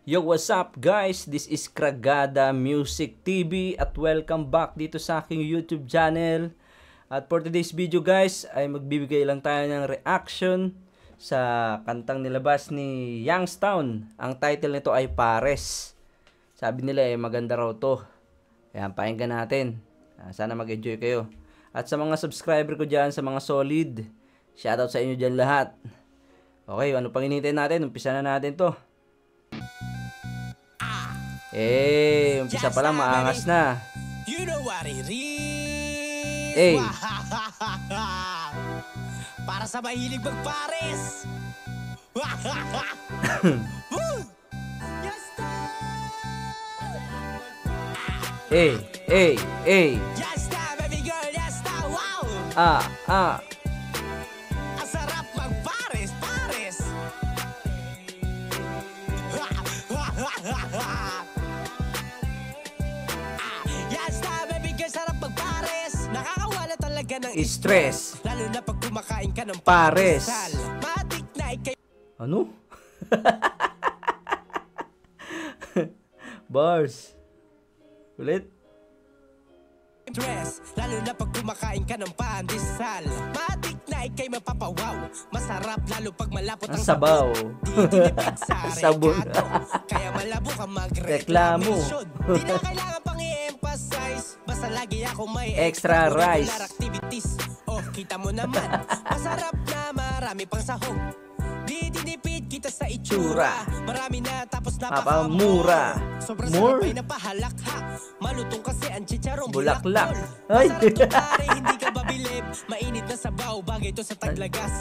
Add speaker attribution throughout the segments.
Speaker 1: Yo, what's up guys? This is Kragada Music TV at welcome back dito sa aking YouTube channel. At for today's video guys, ay magbibigay lang tayo ng reaction sa kantang nilabas ni Youngstown. Ang title nito ay Pares. Sabi nila maganda raw to. Ayan, pakinggan natin. Sana mag-enjoy kayo. At sa mga subscriber ko dyan, sa mga solid, shoutout sa inyo dyan lahat. Okay, ano pang hinihintay natin? Umpisa na natin to. Umpisa pa lang, maangas na.
Speaker 2: You know what it is. Para sa mahilig magpares. Yasta, baby girl, yasta, wow. Ang sarap magpares, pares. Yasta, baby girl, sarap magpares. Nakakawala talaga ng
Speaker 1: Stress.
Speaker 2: lalo na pag kumakain ka ng
Speaker 1: Pares.
Speaker 2: Matik na ikay.
Speaker 1: Ano? Bars. Ulit.
Speaker 2: Dress, lalo na pag kumakain ka ng pandesal. Matik na ikay mapapawaw. Masarap lalo pag malapot ang
Speaker 1: sabaw.
Speaker 2: Di tinipid sa
Speaker 1: Sabon.
Speaker 2: rekado. Kaya malabo ka
Speaker 1: Reklamo.
Speaker 2: magreklamisyon. Di na kailangan pang i-emphasize. Basta lagi ako may
Speaker 1: Extra rice.
Speaker 2: extracurricular activities. Oh, kita mo naman. Masarap na marami pang sahog. Di tinipid kita sa itsura. Marami na tapos
Speaker 1: Napamura.
Speaker 2: Sobrang
Speaker 1: More?
Speaker 2: sarap ay napahalakhak. Malutong kasi ang chicharong
Speaker 1: Bulaklak.
Speaker 2: bulaklak.
Speaker 1: Ay.
Speaker 2: Masarap to pare, hindi ka babilib. Mainit na sabaw, bagay to sa taglagas.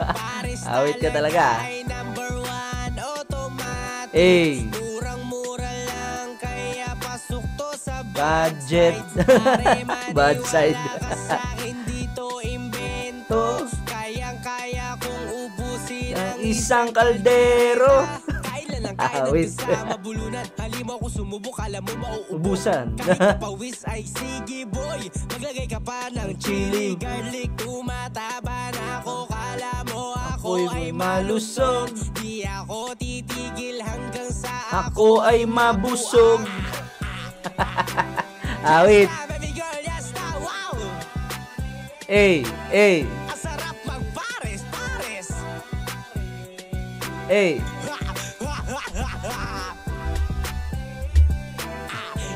Speaker 2: Pares
Speaker 1: Awit ka talaga.
Speaker 2: ay number one, automatic. Murang-mura lang, kaya pasok to sa
Speaker 1: Budget.
Speaker 2: Pare,
Speaker 1: Bad side.
Speaker 2: maniwala ka sa'kin, dito imbento. Kayang-kaya kong ubusin ang
Speaker 1: Isang kaldero.
Speaker 2: Kailan ang kain ng
Speaker 1: Awit.
Speaker 2: kasama bulunan. Halima ko sumubok, alam mo
Speaker 1: Ubusan.
Speaker 2: mauubusan. Kahit pawis ay sige boy. Maglagay ka pa ng chili, garlic. Tumataba na ako, kala mo ako ay malusog. Di ako titigil hanggang sa
Speaker 1: Ako ay mabusog. Awit.
Speaker 2: Baby girl, yes na, wow. Ang sarap magpares, pares.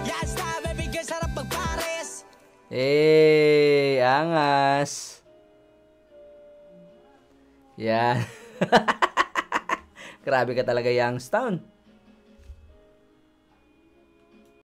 Speaker 2: Yes na, baby girl, sarap magpares.
Speaker 1: Angas. Yan. Grabe ka talaga, Youngstown.